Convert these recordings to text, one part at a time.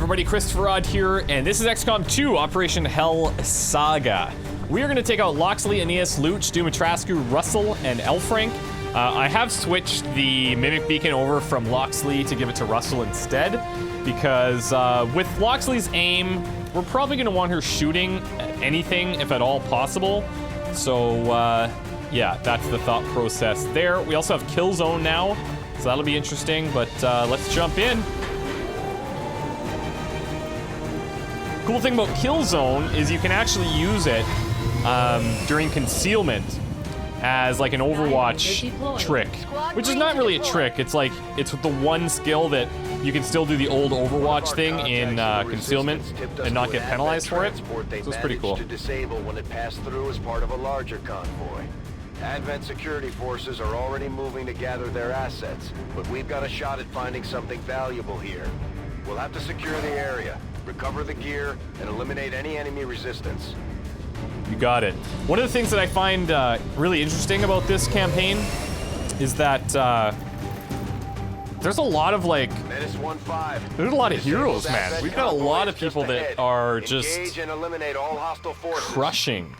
everybody, ChristopherOdd here, and this is XCOM 2, Operation Hell Saga. We are going to take out Loxley, Aeneas, Luch, Dumitrascu, Russell, and Elfrank. I have switched the Mimic Beacon over from Loxley to give it to Russell instead, because with Loxley's aim, we're probably going to want her shooting at anything, if at all possible. So, yeah, that's the thought process there. We also have Kill Zone now, so that'll be interesting, but let's jump in. Cool thing about Kill Zone is you can actually use it during concealment as like an Overwatch trick, which is not really a trick. It's like, it's the one skill that you can still do the old Overwatch thing in concealment and not get penalized for it. So it's pretty cool. To disable when it passed through as part of a larger convoy. Advent security forces are already moving to gather their assets, but we've got a shot at finding something valuable here. We'll have to secure the area, recover the gear, and eliminate any enemy resistance. You got it. One of the things that I find really interesting about this campaign is that there's a lot of like, there's a lot of heroes, man. We've got a lot of people that are just crushing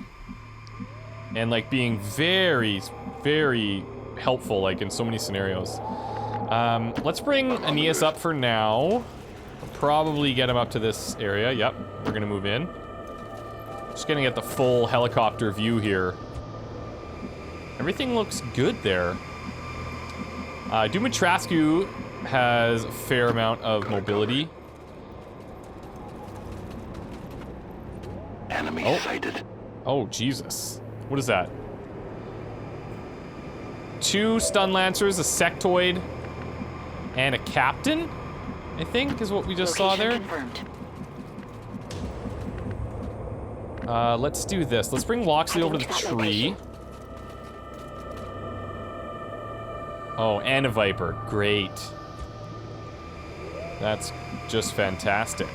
and like being very, very helpful, like in so many scenarios. Let's bring Aeneas up for now. Probably get him up to this area. Yep, we're gonna move in. Just gonna get the full helicopter view here. Everything looks good there. Dumitrascu has a fair amount of mobility. Enemy sighted. Oh, Jesus. What is that? 2 stun lancers, a sectoid, and a captain, I think, is what we just saw there. Let's do this. Let's bring Loxley over to the tree. Oh, and a Viper. Great. That's just fantastic.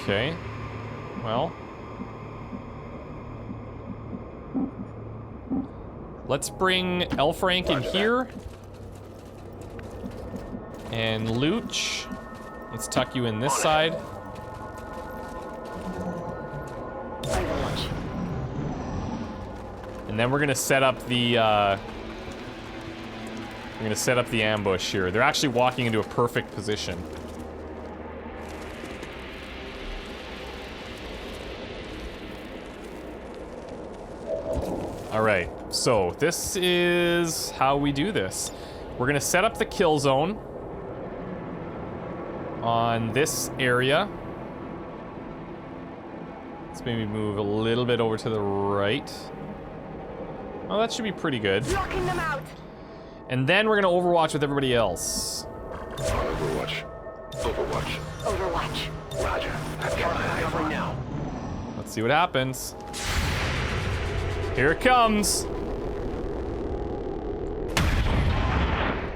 Okay. Well. Let's bring Elfrank in here. And Luch. Let's tuck you in this side. And then we're gonna set up the ambush here. They're actually walking into a perfect position. All right, so this is how we do this. We're gonna set up the kill zone on this area. Let's maybe move a little bit over to the right. Oh, that should be pretty good. Blocking them out. And then we're gonna Overwatch with everybody else. Overwatch. Overwatch. Overwatch. Roger. I've got my eye on now. Let's see what happens. Here it comes.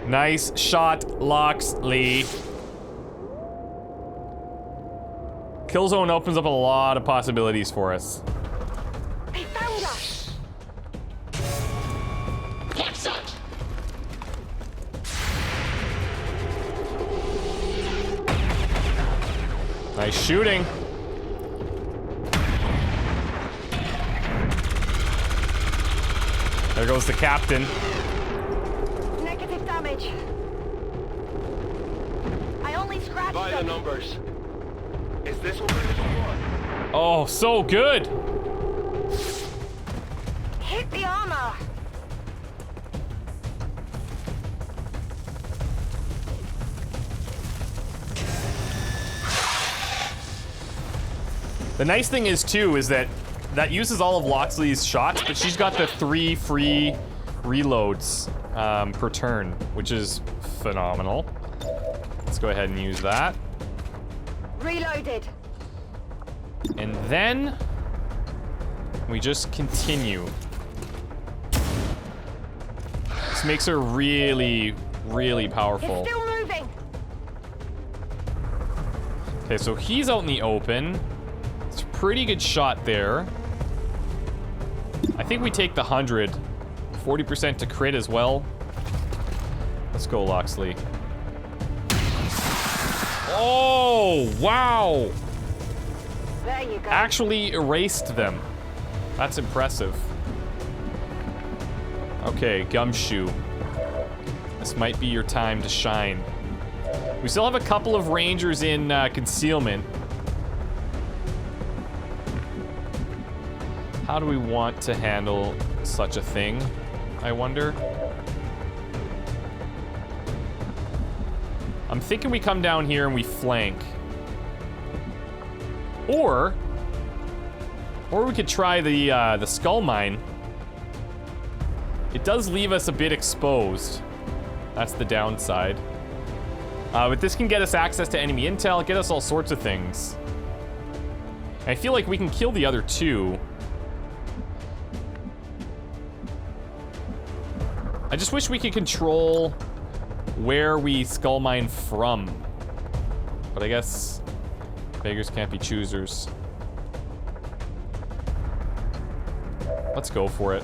Nice shot, Loxley. Killzone opens up a lot of possibilities for us. They found us. Nice shooting. There goes the captain. Negative damage. I only scratched By the them. numbers. Is this what we're looking for? Oh, so good. Hit the armor. The nice thing is, too, is that uses all of Loxley's shots, but she's got the 3 free reloads per turn, which is phenomenal. Let's go ahead and use that. Reloaded. And then we just continue. This makes her really, really powerful. It's still moving. Okay, so he's out in the open. It's a pretty good shot there. I think we take the 100. 40% to crit as well. Let's go, Loxley. Oh, wow. There you go. Actually erased them. That's impressive. Okay, Gumshoe. This might be your time to shine. We still have a couple of rangers in concealment. How do we want to handle such a thing, I wonder? I'm thinking we come down here and we flank. Or we could try the skull mine. It does leave us a bit exposed. That's the downside. But this can get us access to enemy intel, get us all sorts of things. I feel like we can kill the other two. I just wish we could control where we skull mine from. But I guess beggars can't be choosers. Let's go for it.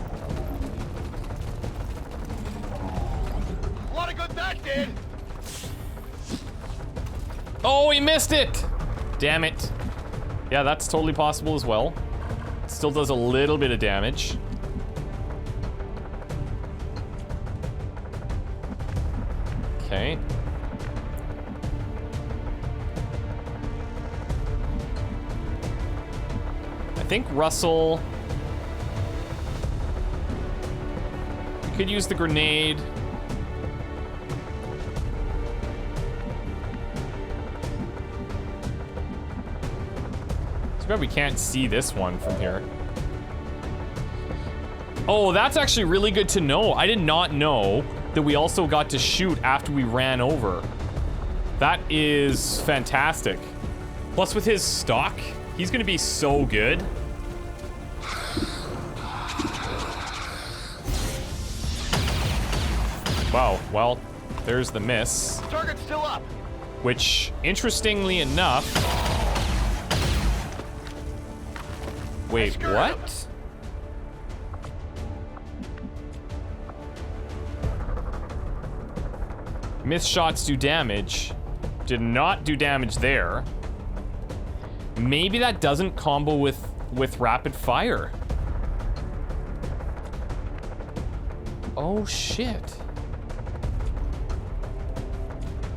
What a good that did! Oh, he missed it! Damn it. Yeah, that's totally possible as well. Still does a little bit of damage. Okay. I think Russell... We could use the grenade. Too bad we can't see this one from here. Oh, that's actually really good to know. I did not know that we also got to shoot after we ran over. That is fantastic. Plus with his stock, he's gonna be so good. Wow, well, there's the miss. Target's still up. Which, interestingly enough... Wait, what? Missed shots do damage. Did not do damage there. Maybe that doesn't combo with rapid fire. Oh shit.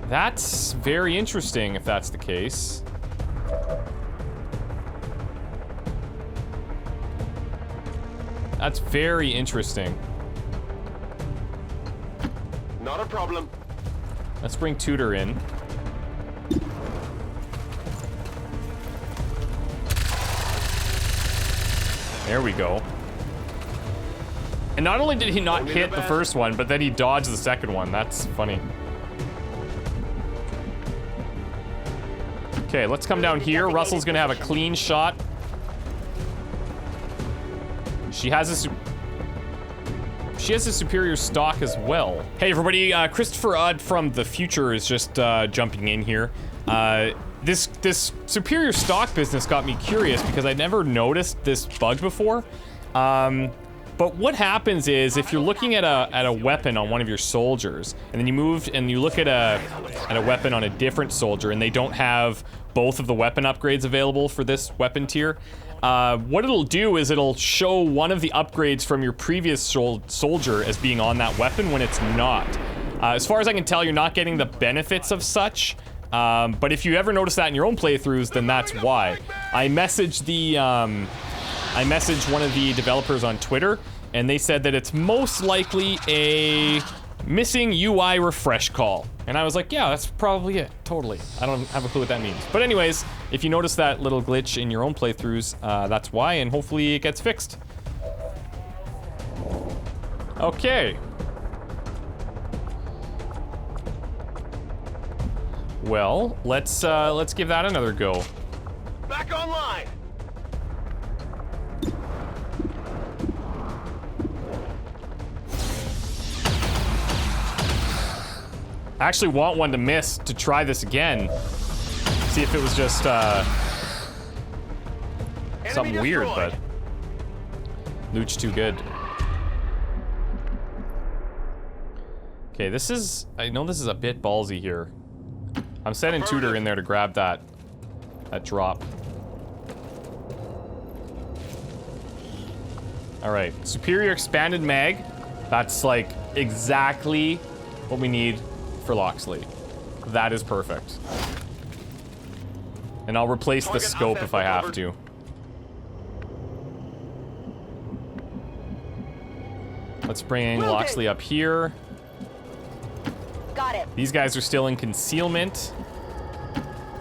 That's very interesting if that's the case. That's very interesting. Not a problem. Let's bring Tudor in. There we go. And not only did he not hit the first one, but then he dodged the second one. That's funny. Okay, let's come down here. Russell's gonna have a clean shot. She has a superior stock as well. Hey everybody, ChristopherOdd from the future is just jumping in here. This superior stock business got me curious because I never noticed this bug before. But what happens is if you're looking at a weapon on one of your soldiers, and then you move and you look at a weapon on a different soldier, and they don't have both of the weapon upgrades available for this weapon tier, what it'll do is it'll show one of the upgrades from your previous soldier as being on that weapon when it's not. As far as I can tell, you're not getting the benefits of such. But if you ever notice that in your own playthroughs, then that's why. I messaged one of the developers on Twitter, and they said that it's most likely a missing UI refresh call. And I was like, yeah, that's probably it. Totally. I don't have a clue what that means. But anyways, if you notice that little glitch in your own playthroughs, that's why, and hopefully it gets fixed. Okay. Well, let's give that another go. Back online. I actually want one to miss to try this again. See if it was just something weird, but loot's too good. Okay, I know this is a bit ballsy here. I'm sending Tudor in there to grab that drop. All right, superior expanded mag. That's like exactly what we need for Loxley. That is perfect. And I'll replace the scope if I have to. Let's bring Loxley up here. Got it. These guys are still in concealment.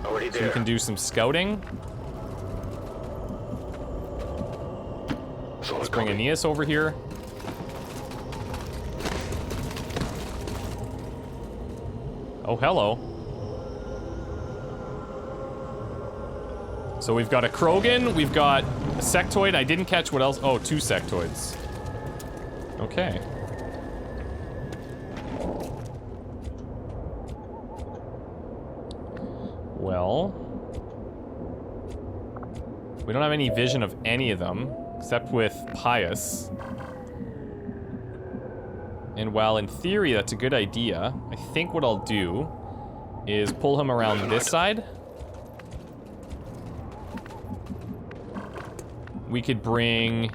Already So there. we can do some scouting. Let's bring Aeneas over here. Oh, hello. So we've got a Krogan, we've got a sectoid. I didn't catch what else. Oh, 2 sectoids. Okay. Well, we don't have any vision of any of them, except with Pius. And while in theory that's a good idea, I think what I'll do is pull him around this side. We could bring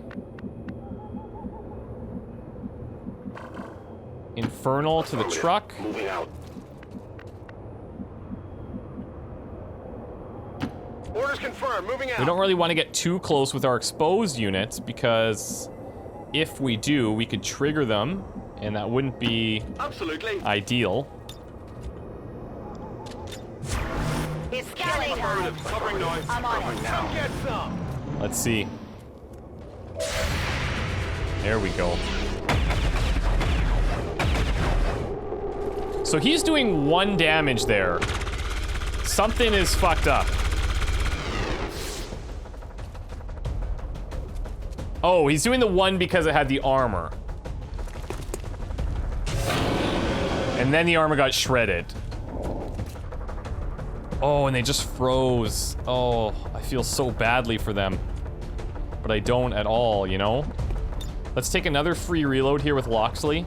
Infernal to the truck. Moving out. Orders confirmed. Moving out. We don't really want to get too close with our exposed units because if we do, we could trigger them, and that wouldn't be Absolutely. ideal. He's killing time. Covering noise. I'm on it. Now. Get some. Let's see. There we go. So he's doing 1 damage there. Something is fucked up. Oh, he's doing the 1 because it had the armor. And then the armor got shredded. Oh, and they just froze. Oh, I feel so badly for them. But I don't at all, you know? Let's take another free reload here with Loxley.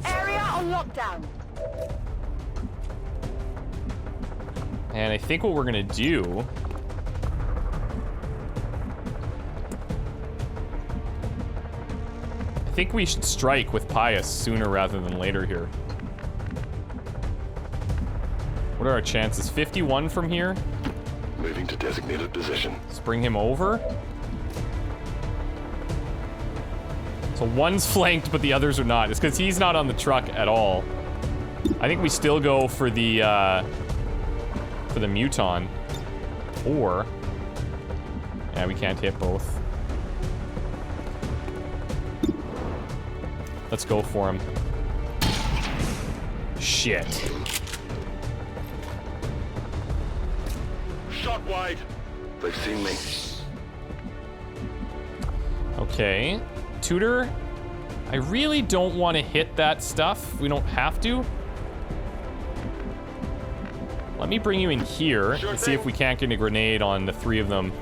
Area on lockdown. And I think what we're gonna do... I think we should strike with Pius sooner rather than later here. What are our chances? 51 from here? Moving to designated position. Let's bring him over. So 1's flanked, but the others are not. It's because he's not on the truck at all. I think we still go for the Muton. Or... yeah, we can't hit both. Let's go for him. Shit. Shot wide. They've seen me. Okay. Tudor, I really don't want to hit that stuff. We don't have to. Let me bring you in here and see if we can't get a grenade on the 3 of them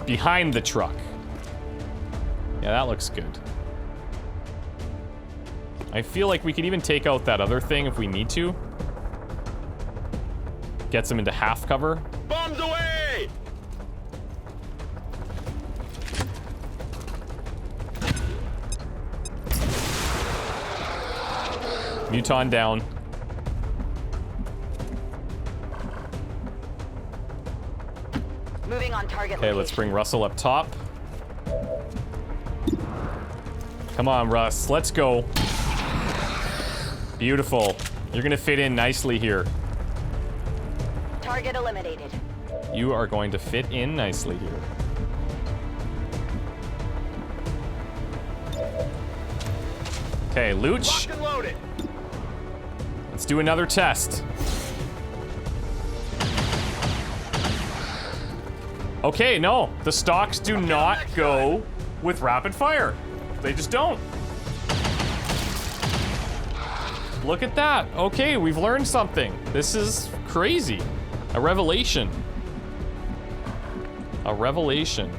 behind the truck. Yeah, that looks good. I feel like we could even take out that other thing if we need to. Gets them into half cover. Bombs away! Muton down. Moving on target. Okay, let's bring Russell up top. Come on, Russ. Let's go. Beautiful. You're gonna fit in nicely here. Target eliminated. You are going to fit in nicely here. Okay, Luch. Locked and loaded. Let's do another test. Okay, no. The stocks do not go with rapid fire. They just don't. Look at that. Okay, we've learned something. This is crazy. A revelation. A revelation.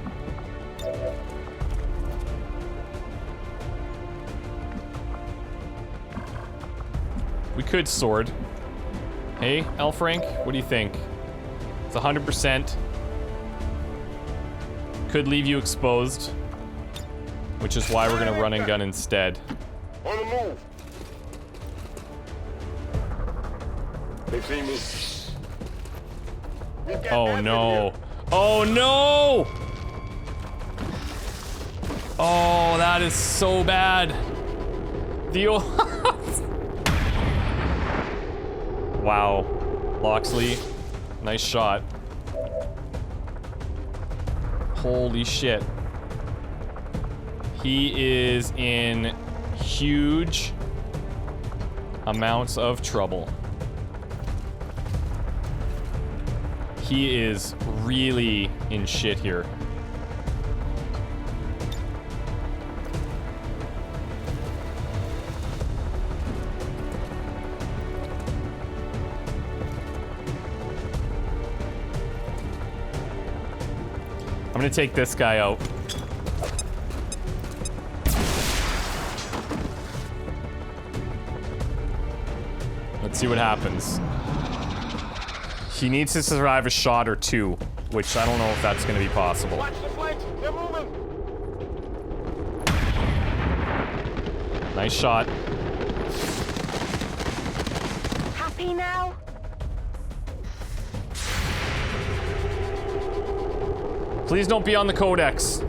We could sword. Hey, Elfrank, what do you think? It's 100%. Could leave you exposed, which is why we're gonna run and gun instead. On the move. They've seen me. We've got Oh advent no. here. Oh no! Oh, that is so bad. The Wow. Loxley, nice shot. Holy shit. He is in huge amounts of trouble. He is really in shit here. I'm gonna take this guy out. Let's see what happens. He needs to survive a shot or two, which I don't know if that's gonna be possible. Watch the flanks. They're moving. Nice shot. Happy now? Please don't be on the codex.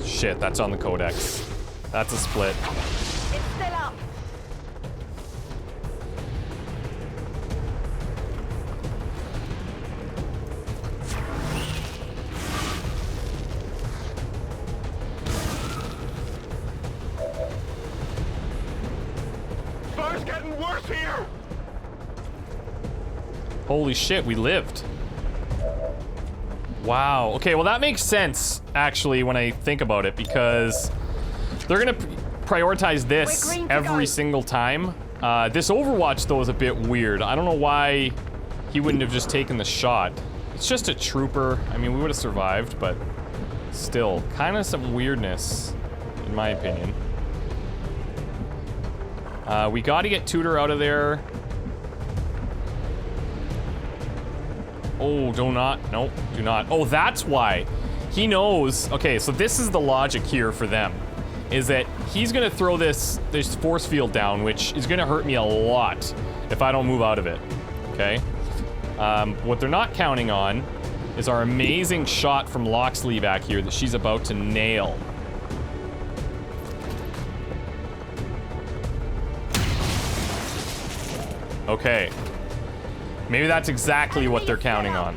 Shit, that's on the codex. That's a split. It's still up. Fire's getting worse here. Holy shit, we lived. Wow. Okay, well that makes sense, actually, when I think about it, because they're gonna prioritize this We're green to every go. single time. This Overwatch, though, is a bit weird. I don't know why he wouldn't have just taken the shot. It's just a trooper. I mean, we would have survived, but still, kind of some weirdness, in my opinion. We gotta get Tudor out of there. Oh, do not. Nope, do not. Oh, that's why. He knows. Okay, so this is the logic here for them. Is that he's gonna throw this force field down, which is gonna hurt me a lot if I don't move out of it. Okay? What they're not counting on is our amazing shot from Loxley back here that she's about to nail. Okay. Maybe that's exactly what they're counting on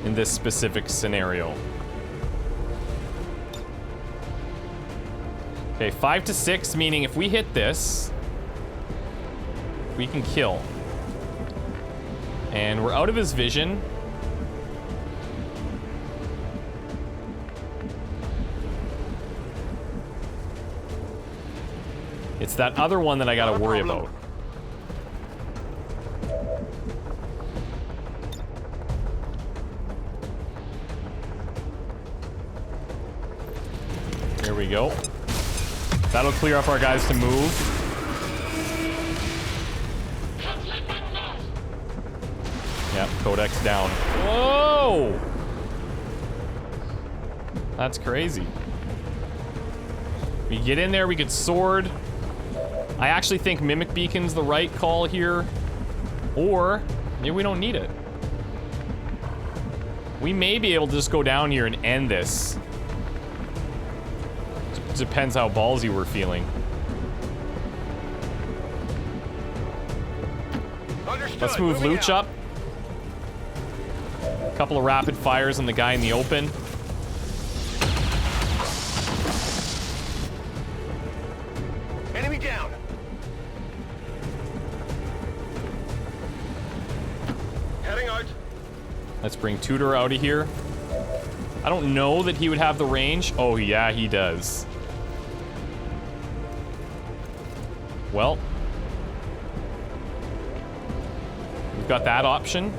in this specific scenario. Okay, 5 to 6, meaning if we hit this, we can kill. And we're out of his vision. It's that other one that I gotta worry about. There we go. That'll clear up our guys to move. Yep, codex down. Whoa! That's crazy. We get in there, we could sword. I actually think Mimic Beacon's the right call here. Or, maybe we don't need it. We may be able to just go down here and end this. Depends how ballsy we're feeling. Understood. Let's move Moving Luch out. up. A couple of rapid fires on the guy in the open. Enemy down. Heading out. Let's bring Tudor out of here. I don't know that he would have the range. Oh, yeah, he does. Well, we've got that option.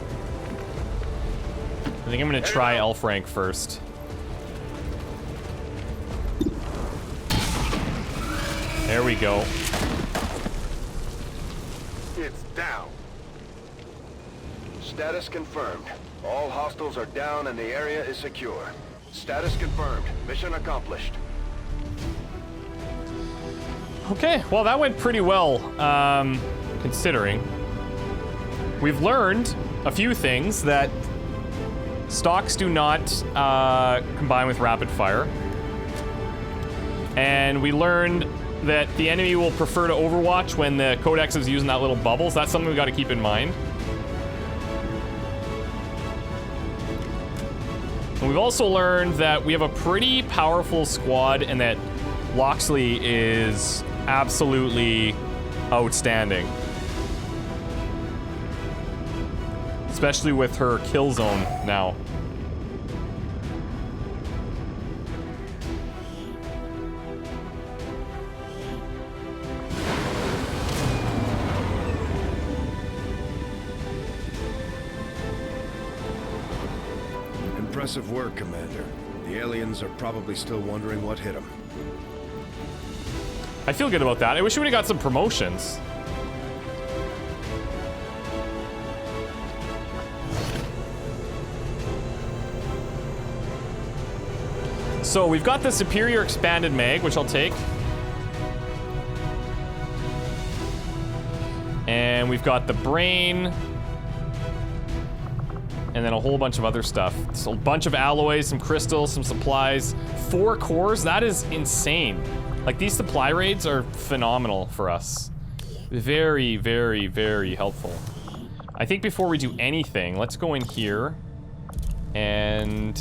I think I'm gonna try Elfrank first. There we go. It's down. Status confirmed. All hostiles are down and the area is secure. Status confirmed. Mission accomplished. Okay, well that went pretty well, considering. We've learned a few things, that stocks do not combine with rapid fire. And we learned that the enemy will prefer to overwatch when the codex is using that little bubble, so that's something we got to keep in mind. And we've also learned that we have a pretty powerful squad and that Loxley is absolutely outstanding. Especially with her kill zone now. Impressive work, Commander. The aliens are probably still wondering what hit them. I feel good about that. I wish we would have got some promotions. So we've got the superior expanded mag, which I'll take. And we've got the brain. And then a whole bunch of other stuff. So a bunch of alloys, some crystals, some supplies. 4 cores, that is insane. Like, these supply raids are phenomenal for us. Very, very, very helpful. I think before we do anything, let's go in here. And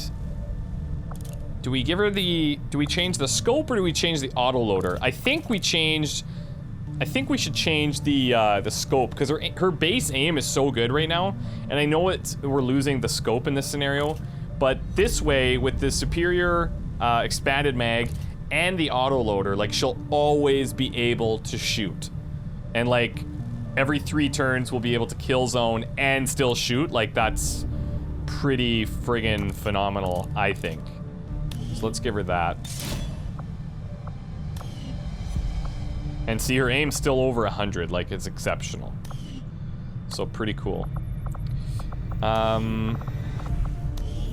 do we give her the, do we change the scope or do we change the autoloader? I think we should change the scope, because her base aim is so good right now, and I know we're losing the scope in this scenario, but this way, with the superior expanded mag and the autoloader, like, she'll always be able to shoot, and like every 3 turns we'll be able to kill zone and still shoot. Like, that's pretty friggin' phenomenal, I think. So let's give her that. And see, her aim's still over 100, like, it's exceptional. So pretty cool.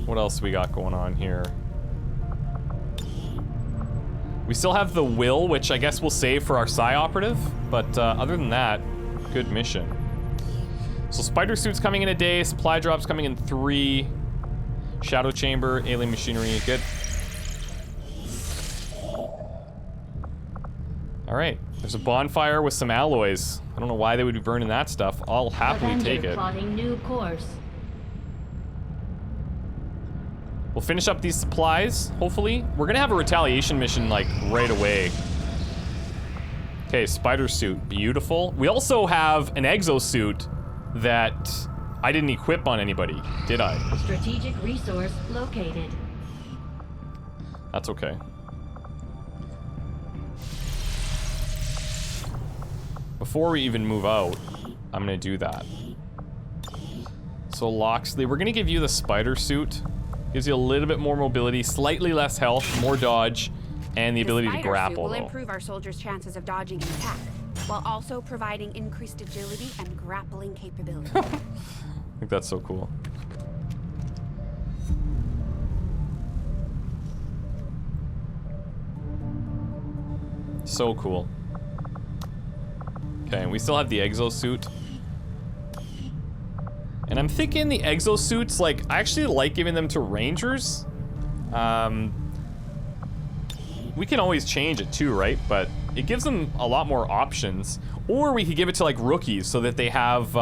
What else we got going on here? We still have the will, which I guess we'll save for our Psi operative, but other than that, good mission. So spider suits coming in a day, supply drops coming in 3, shadow chamber, alien machinery, good. All right, there's a bonfire with some alloys. I don't know why they would be burning that stuff. I'll happily take it. Plotting new course. We'll finish up these supplies, hopefully. We're gonna have a retaliation mission, like, right away. Okay, spider suit, beautiful. We also have an exosuit that I didn't equip on anybody, did I? Strategic resource located. That's okay. Before we even move out, I'm gonna do that. So Loxley, we're gonna give you the spider suit. Gives you a little bit more mobility, slightly less health, more dodge, and the ability to grapple, will though. improve our soldiers' chances of dodging an attack, while also providing increased agility and grappling capability. I think that's so cool. So cool. Okay, and we still have the exosuit. And I'm thinking the exosuits, like, I actually like giving them to rangers. We can always change it too, right? But it gives them a lot more options. Or we could give it to, like, rookies so that they have,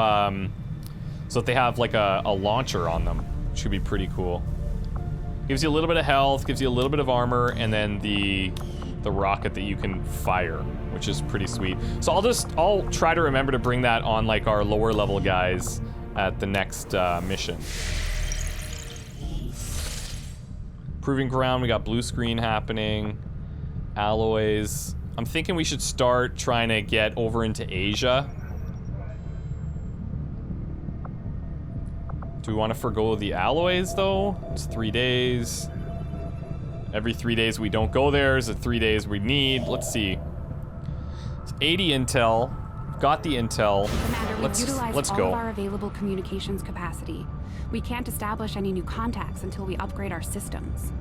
like a launcher on them, which would be pretty cool. Gives you a little bit of health, gives you a little bit of armor, and then the rocket that you can fire, which is pretty sweet. So I'll try to remember to bring that on, like, our lower level guys at the next mission. Proving ground, we got blue screen happening. Alloys. I'm thinking we should start trying to get over into Asia. Do we want to forgo the alloys, though? It's 3 days. Every 3 days we don't go there is the 3 days we need. Let's see. 80 intel. Got the intel. Commander, we've utilized let's all go. of our available communications capacity. We can't establish any new contacts until we upgrade our systems.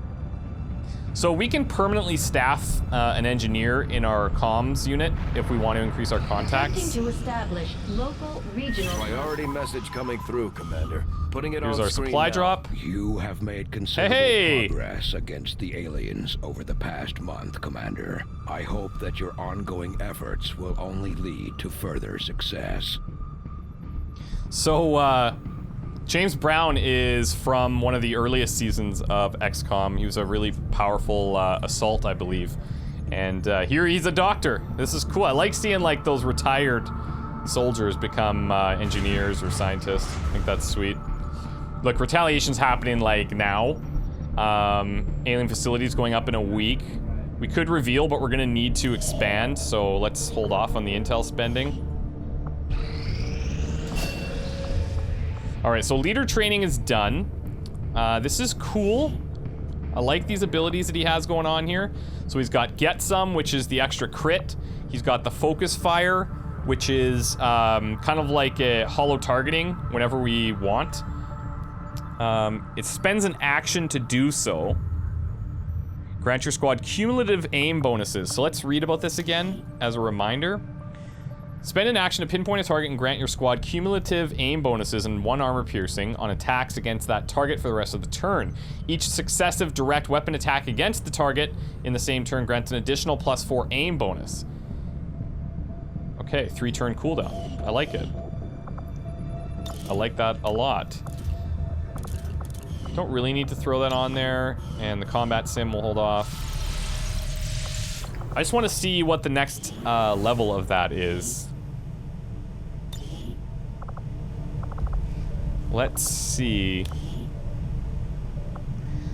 So we can permanently staff an engineer in our comms unit if we want to increase our contacts. Attempting to establish local, regional... Priority message coming through, Commander. Putting it Here's on our screen supply now. drop. You have made considerable Hey! progress against the aliens over the past month, Commander. I hope that your ongoing efforts will only lead to further success. So, James Brown is from one of the earliest seasons of XCOM. He was a really powerful assault, I believe. And here he's a doctor. This is cool. I like seeing like those retired soldiers become engineers or scientists. I think that's sweet. Look, retaliation's happening like now. Alien facilities going up in a week. We could reveal, but we're gonna need to expand, so let's hold off on the intel spending. All right, so leader training is done. This is cool. I like these abilities that he has going on here. So he's got Get Some, which is the extra crit. He's got the Focus Fire, which is kind of like a hollow targeting whenever we want. It spends an action to do so. Grant your squad cumulative aim bonuses. So let's read about this again as a reminder. Spend an action to pinpoint a target and grant your squad cumulative aim bonuses and 1 armor piercing on attacks against that target for the rest of the turn. Each successive direct weapon attack against the target in the same turn grants an additional +4 aim bonus. Okay, 3-turn cooldown. I like it. I like that a lot. Don't really need to throw that on there, and the combat sim will hold off. I just want to see what the next level of that is. Let's see.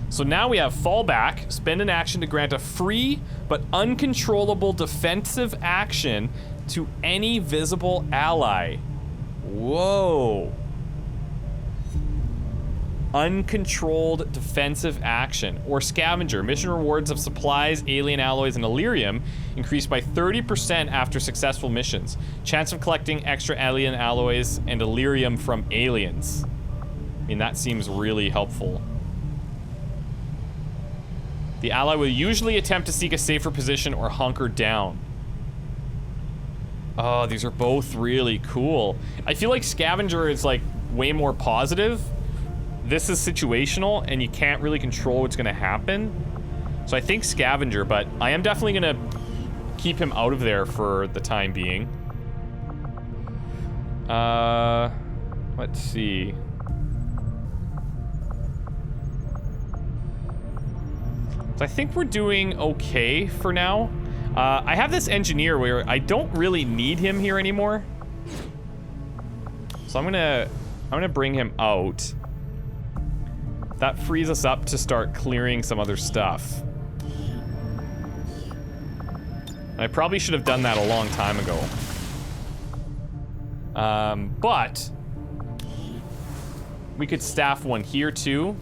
So now we have fallback, spend an action to grant a free but uncontrollable defensive action to any visible ally. Whoa. Uncontrolled defensive action. Or scavenger. Mission rewards of supplies, alien alloys, and Illyrium increased by 30% after successful missions. Chance of collecting extra alien alloys and Illyrium from aliens. I mean, that seems really helpful. The ally will usually attempt to seek a safer position or hunker down. Oh, these are both really cool. I feel like scavenger is like way more positive. This is situational, and you can't really control what's gonna happen. So I think scavenger, but I am definitely gonna keep him out of there for the time being. Let's see. So I think we're doing okay for now. I have this engineer where I don't really need him here anymore. So I'm gonna bring him out. That frees us up to start clearing some other stuff. I probably should have done that a long time ago. But we could staff one here too,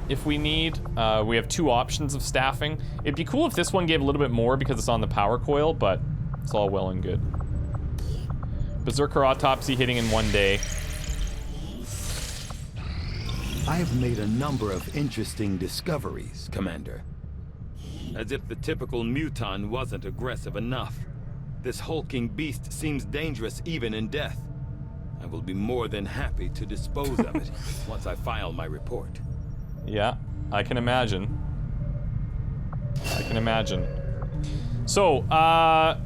if we need. We have 2 options of staffing. It'd be cool if this one gave a little bit more because it's on the power coil, but it's all well and good. Berserker autopsy hitting in 1 day. I have made a number of interesting discoveries, Commander. As if the typical muton wasn't aggressive enough. This hulking beast seems dangerous even in death. I will be more than happy to dispose of it once I file my report. Yeah, I can imagine. I can imagine. So,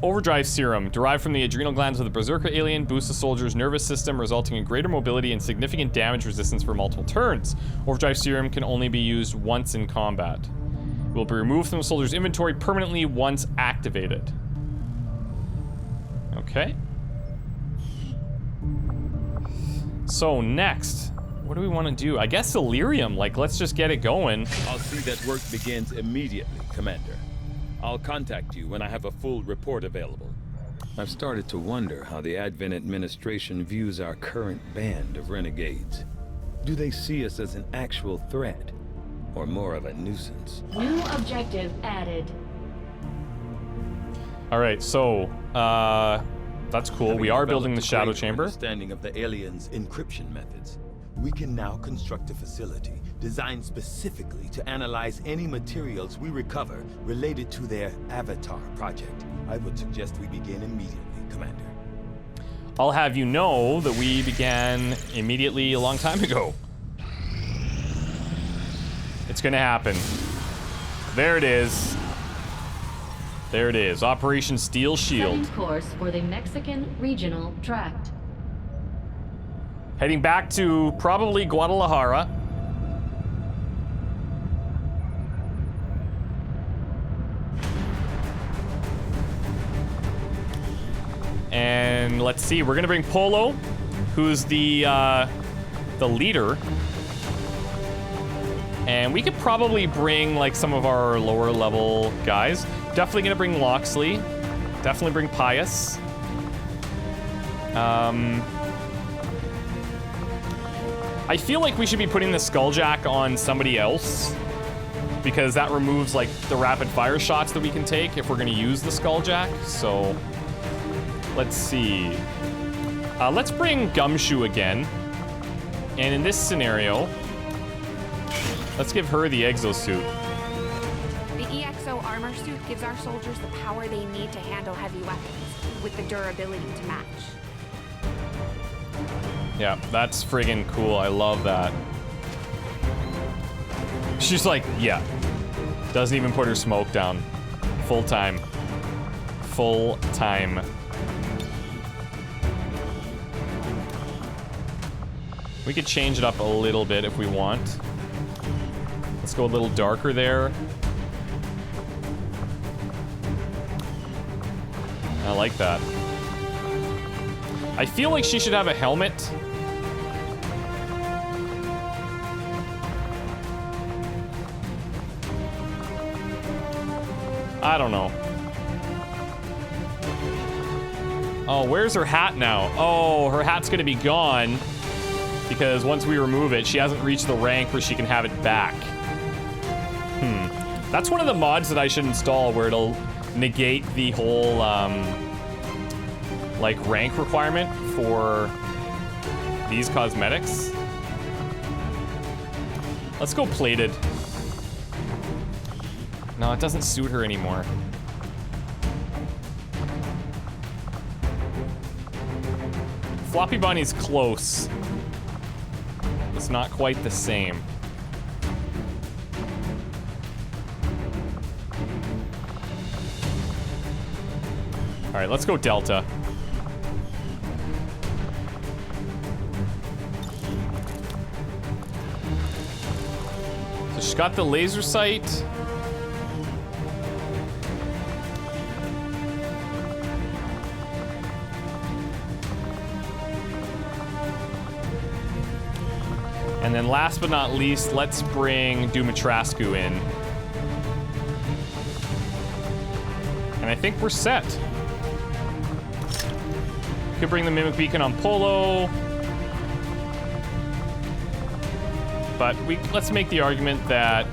overdrive serum, derived from the adrenal glands of the Berserker alien, boosts the soldier's nervous system, resulting in greater mobility and significant damage resistance for multiple turns. Overdrive serum can only be used once in combat. It will be removed from the soldier's inventory permanently once activated. Okay. So next, what do we want to do? I guess Illyrium, like, let's just get it going. I'll see that work begins immediately, Commander. I'll contact you when I have a full report available. I've started to wonder how the Advent administration views our current band of renegades. Do they see us as an actual threat, or more of a nuisance? New objective added. All right, so that's cool. We are building the shadow chamber. Understanding of the aliens' encryption methods, we can now construct a facility designed specifically to analyze any materials we recover related to their Avatar project. I would suggest we begin immediately, Commander. I'll have you know that we began immediately a long time ago. It's gonna happen. There it is. There it is. Operation Steel Shield. Setting course for the Mexican Regional Tract. Heading back to probably Guadalajara. And let's see, we're gonna bring Polo, who's the leader. And we could probably bring like some of our lower level guys. Definitely gonna bring Loxley. Definitely bring Pius. I feel like we should be putting the Skulljack on somebody else, because that removes like the rapid fire shots that we can take if we're gonna use the Skulljack. So let's see. Let's bring Gumshoe again. And in this scenario, let's give her the exosuit. The EXO armor suit gives our soldiers the power they need to handle heavy weapons, with the durability to match. Yeah, that's friggin' cool. I love that. She's like, yeah. Doesn't even put her smoke down. Full time. Full time. We could change it up a little bit if we want. Let's go a little darker there. I like that. I feel like she should have a helmet. I don't know. Oh, where's her hat now? Oh, her hat's gonna be gone because once we remove it, she hasn't reached the rank where she can have it back. That's one of the mods that I should install where it'll negate the whole, like, rank requirement for these cosmetics. Let's go plated. No, it doesn't suit her anymore. Floppy Bunny's close. It's not quite the same. All right, let's go Delta. So she's got the laser sight. And then last but not least, let's bring Dumitrascu in. And I think we're set. Could bring the Mimic Beacon on Polo. But let's make the argument that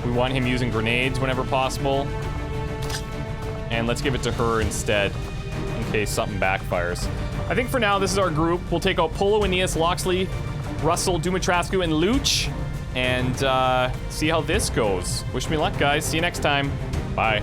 we want him using grenades whenever possible. And let's give it to her instead, in case something backfires. I think for now, this is our group. We'll take out Polo, Aeneas, Loxley, Russell, Dumitrascu, and Luch. And see how this goes. Wish me luck, guys. See you next time. Bye.